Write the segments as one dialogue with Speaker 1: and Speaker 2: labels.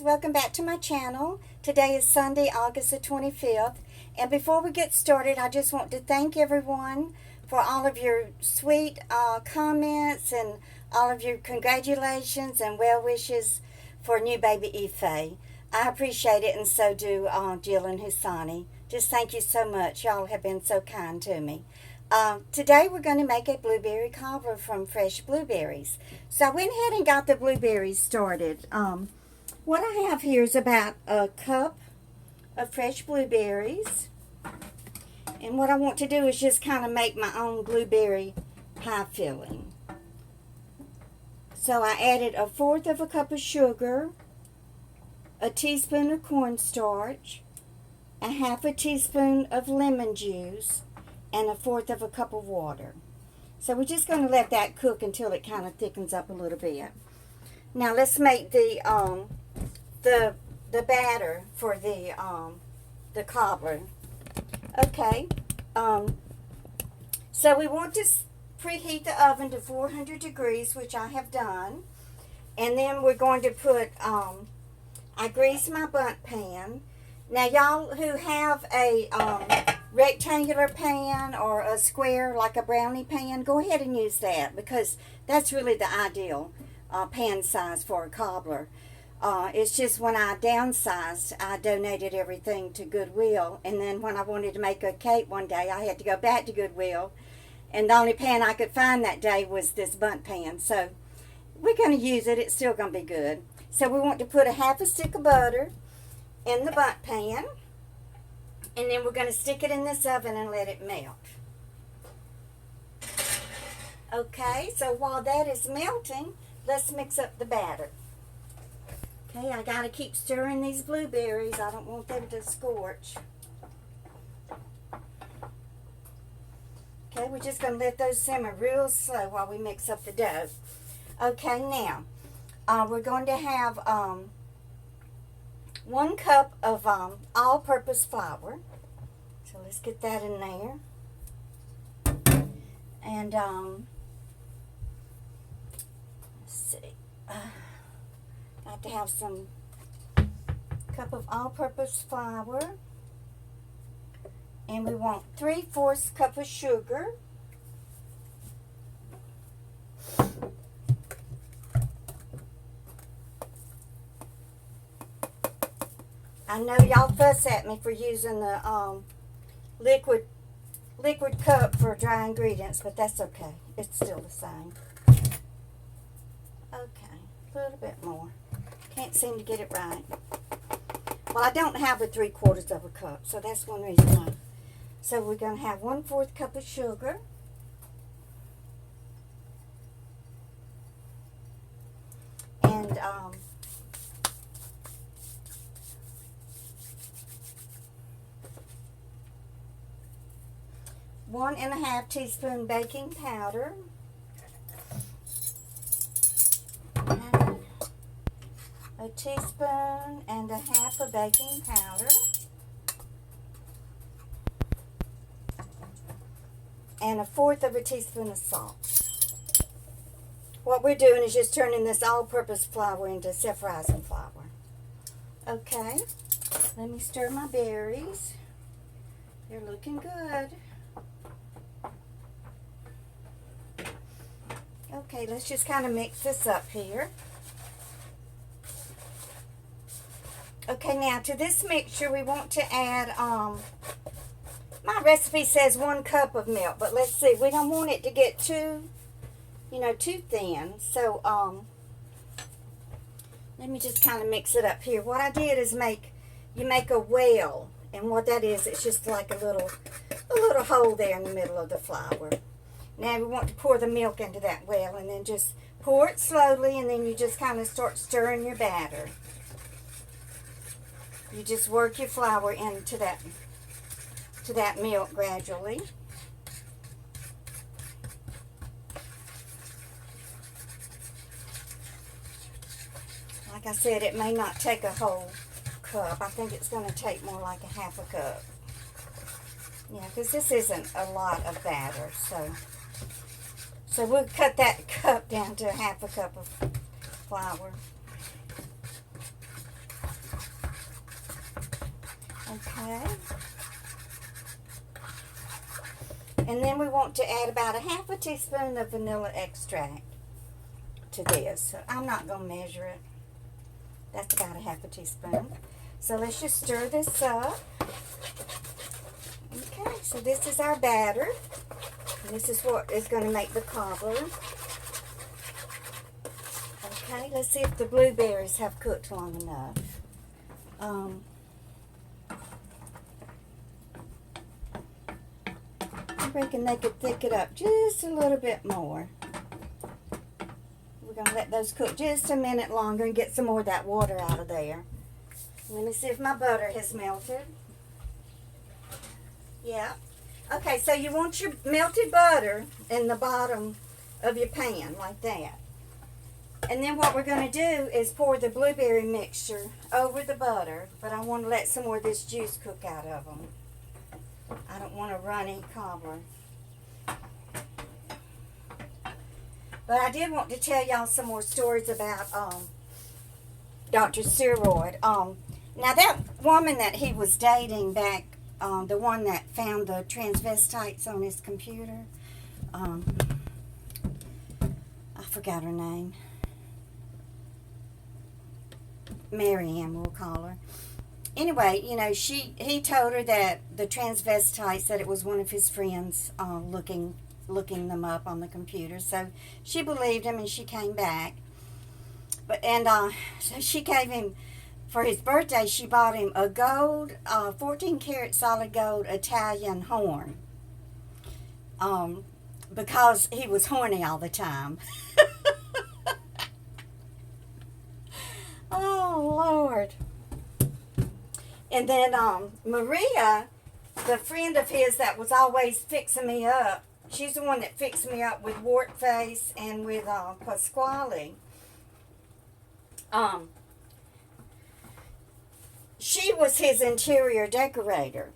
Speaker 1: Welcome back to my channel. Today is Sunday, August the 25th. And before we get started, I just want to thank everyone for all of your sweet comments and all of your congratulations and well wishes for new baby Ife. I appreciate it, and so do Jill and Husani. Just thank you so much. Y'all have been so kind to me. Today we're going to make a blueberry cobbler from fresh blueberries. So I went ahead and got the blueberries started. What I have here is about a cup of fresh blueberries. And what I want to do is just kind of make my own blueberry pie filling. So I added 1/4 of a cup of sugar, a teaspoon of cornstarch, a 1/2 teaspoon of lemon juice, and 1/4 of a cup of water. So we're just going to let that cook until it kind of thickens up a little bit. Now let's make the batter for the cobbler. Okay, so we want to preheat the oven to 400 degrees, which I have done. And then we're going to put, I greased my bundt pan. Now y'all who have a rectangular pan or a square like a brownie pan, go ahead and use that, because that's really the ideal pan size for a cobbler. It's just when I downsized, I donated everything to Goodwill, and then when I wanted to make a cake one day, I had to go back to Goodwill, and the only pan I could find that day was this bundt pan. So we're going to use it. It's still going to be good. So we want to put 1/2 stick of butter in the bundt pan, and then we're going to stick it in this oven and let it melt. Okay, so while that is melting, let's mix up the batter. Okay, I got to keep stirring these blueberries. I don't want them to scorch. Okay, we're just going to let those simmer real slow while we mix up the dough. Okay, now, we're going to have 1 cup of all-purpose flour. So let's get that in there. And, let's see. Got to have some cup of all-purpose flour. And we want 3/4 cup of sugar. I know y'all fuss at me for using the liquid cup for dry ingredients, but that's okay. It's still the same. Okay, a little bit more. Can't seem to get it right. Well, I don't have a 3/4 of a cup, so that's one reason why. So we're going to have 1/4 cup of sugar. And 1½ teaspoon baking powder. And a teaspoon and 1/2 of baking powder. And 1/4 of a teaspoon of salt. What we're doing is just turning this all-purpose flour into self-rising flour. Okay, let me stir my berries. They're looking good. Okay, let's just kind of mix this up here. Okay, now to this mixture we want to add, my recipe says 1 cup of milk, but let's see, we don't want it to get too thin. So, let me just kind of mix it up here. What I did is you make a well, and what that is, it's just like a little hole there in the middle of the flour. Now we want to pour the milk into that well, and then just pour it slowly, and then you just kind of start stirring your batter. You just work your flour into that milk gradually. Like I said, it may not take a whole cup. I think it's going to take more like 1/2 cup. Yeah, because this isn't a lot of batter, so we'll cut that cup down to 1/2 cup of flour. Okay. And then we want to add about a half a teaspoon of vanilla extract to this. So I'm not going to measure it. That's about a half a teaspoon. So let's just stir this up. Okay, so this is our batter. This is what is going to make the cobbler. Okay, let's see if the blueberries have cooked long enough. I reckon they could thicken it up just a little bit more. We're going to let those cook just a minute longer and get some more of that water out of there. Let me see if my butter has melted. Yeah. Okay, so you want your melted butter in the bottom of your pan like that. And then what we're going to do is pour the blueberry mixture over the butter, but I want to let some more of this juice cook out of them. I don't want a runny cobbler. But I did want to tell y'all some more stories about Dr. Steroid. Now that woman that he was dating back, the one that found the transvestites on his computer, I forgot her name. Marianne, we'll call her. Anyway, you know, he told her that the transvestites, that it was one of his friends looking them up on the computer. So she believed him and she came back. So she gave him, for his birthday, she bought him a gold, 14 karat solid gold Italian horn. Because he was horny all the time. Oh, Lord. And then Maria, the friend of his that was always fixing me up, she's the one that fixed me up with wart face and with Pasquale. She was his interior decorator.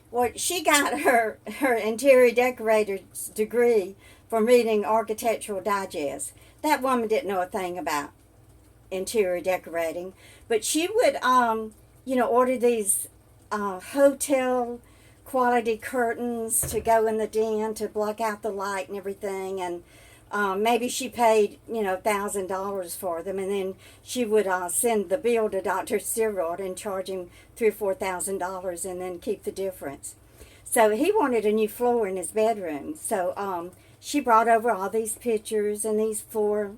Speaker 1: Well, she got her interior decorator's degree from reading Architectural Digest. That woman didn't know a thing about interior decorating, but she would order these hotel quality curtains to go in the den to block out the light and everything, and maybe she paid $1,000 for them, and then she would send the bill to Dr. Seward and charge him $3,000 or $4,000 and then keep the difference. So he wanted a new floor in his bedroom, so she brought over all these pictures and these 4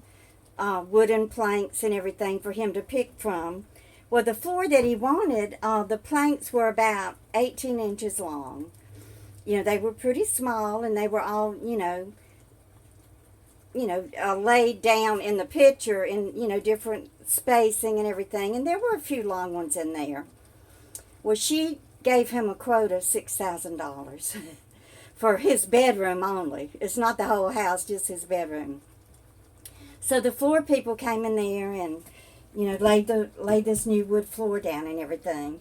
Speaker 1: wooden planks and everything for him to pick from. Well, the floor that he wanted, the planks were about 18 inches long. They were pretty small, and they were all, laid down in the picture in, different spacing and everything. And there were a few long ones in there. Well, she gave him a quote of $6,000 for his bedroom only. It's not the whole house, just his bedroom. So the floor people came in there and, laid this new wood floor down and everything.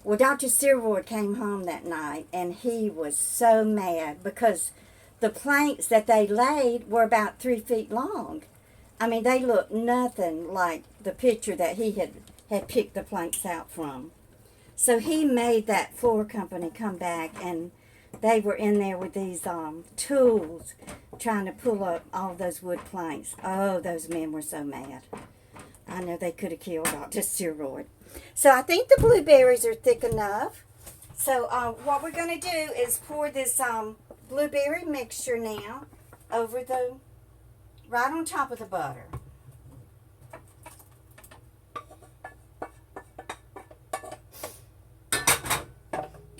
Speaker 1: Well, Dr. Seward came home that night, and he was so mad because the planks that they laid were about 3 feet long. I mean, they looked nothing like the picture that he had picked the planks out from. So he made that floor company come back, and they were in there with these tools trying to pull up all those wood planks. Oh, those men were so mad. I know they could have killed Dr. Steroid. So I think the blueberries are thick enough. So what we're going to do is pour this blueberry mixture now over right on top of the butter.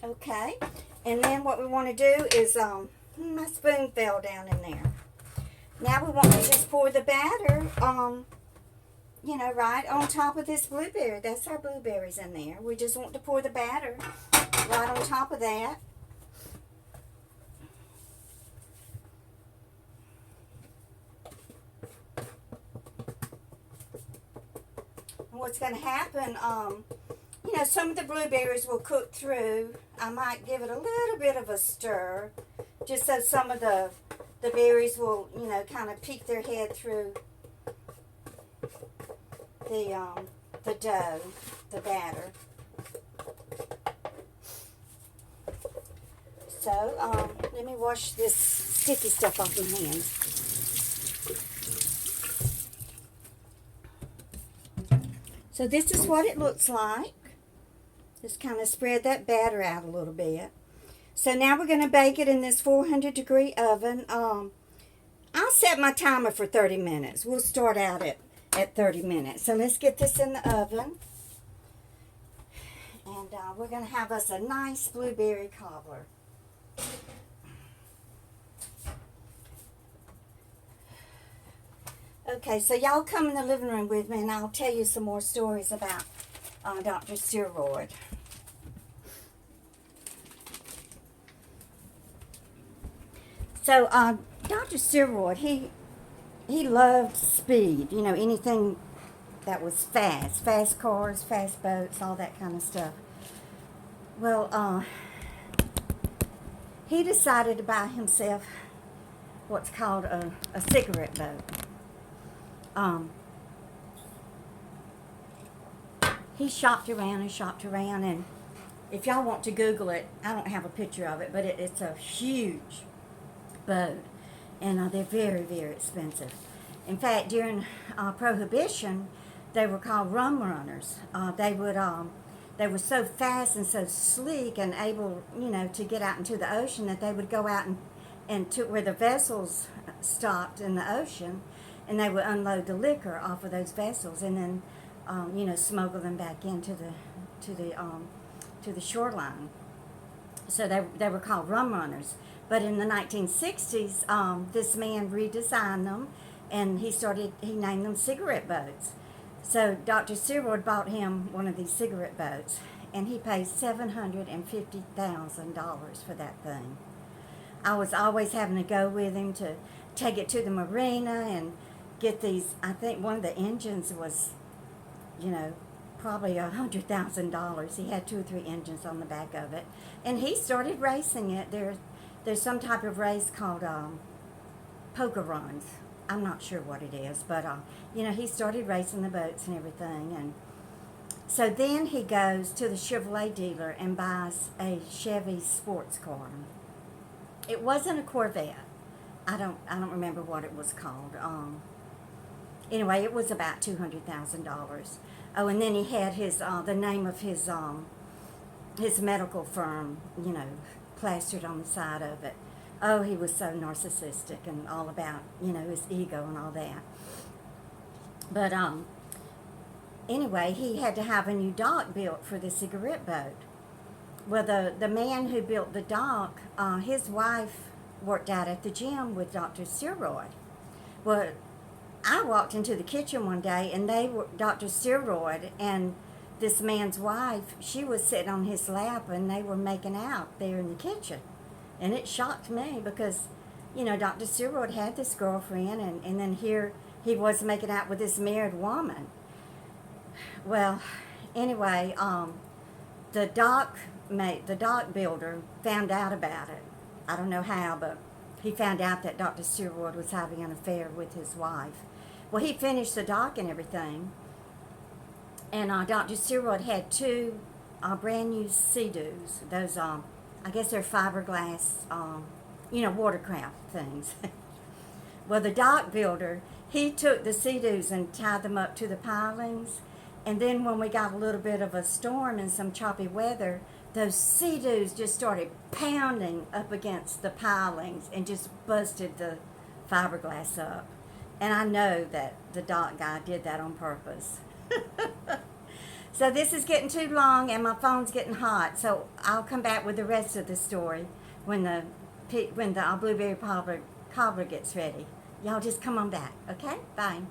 Speaker 1: Okay, and then what we want to do is, my spoon fell down in there. Now we want to just pour the batter, right on top of this blueberry. That's our blueberries in there. We just want to pour the batter right on top of that. And what's going to happen, some of the blueberries will cook through. I might give it a little bit of a stir, just so some of the berries will, kind of peek their head through the dough, the batter. So, let me wash this sticky stuff off my hands. So this is what it looks like. Just kind of spread that batter out a little bit. So now we're going to bake it in this 400-degree oven. I'll set my timer for 30 minutes. We'll start out at 30 minutes. So let's get this in the oven. And we're going to have us a nice blueberry cobbler. Okay, so y'all come in the living room with me and I'll tell you some more stories about Dr. Steroid. So, Dr. Seward, he loved speed, you know, anything that was fast cars, fast boats, all that kind of stuff. Well, he decided to buy himself what's called a cigarette boat. He shopped around and if y'all want to Google it, I don't have a picture of it, but it's a huge boat, and they're very, very expensive. In fact, during Prohibition, they were called rum runners. They were so fast and so sleek and able, you know, to get out into the ocean that they would go out and to where the vessels stopped in the ocean, and they would unload the liquor off of those vessels and then, you know, smuggle them back into the shoreline. So they were called rum runners. But in the 1960s, this man redesigned them, and he named them cigarette boats. So Dr. Seward bought him one of these cigarette boats, and he paid $750,000 for that thing. I was always having to go with him to take it to the marina and get these. I think one of the engines was, you know, probably $100,000. He had 2 or 3 engines on the back of it, and he started racing it. There's some type of race called poker runs. I'm not sure what it is, but you know, he started racing the boats and everything, and so then he goes to the Chevrolet dealer and buys a Chevy sports car. It wasn't a Corvette. I don't remember what it was called. Anyway, it was about $200,000. Oh, and then he had his the name of his medical firm, you know, plastered on the side of it. Oh, he was so narcissistic and all about, you know, his ego and all that. But anyway, he had to have a new dock built for the cigarette boat. Well, the man who built the dock, his wife worked out at the gym with Dr. Steroid. Well, I walked into the kitchen one day, and Dr. Steroid and this man's wife, she was sitting on his lap, and they were making out there in the kitchen. And it shocked me because, you know, Dr. Seward had this girlfriend, and then here he was making out with this married woman. Well, anyway, the dock builder found out about it. I don't know how, but he found out that Dr. Seward was having an affair with his wife. Well, he finished the dock and everything, and Dr. Seward had 2 brand new Sea-Doos. Those I guess they're fiberglass, you know, watercraft things. Well, the dock builder, he took the Sea-Doos and tied them up to the pilings. And then when we got a little bit of a storm and some choppy weather, those Sea-Doos just started pounding up against the pilings and just busted the fiberglass up. And I know that the dock guy did that on purpose. So this is getting too long and my phone's getting hot, so I'll come back with the rest of the story when the blueberry cobbler gets ready. Y'all just come on back, okay? Bye.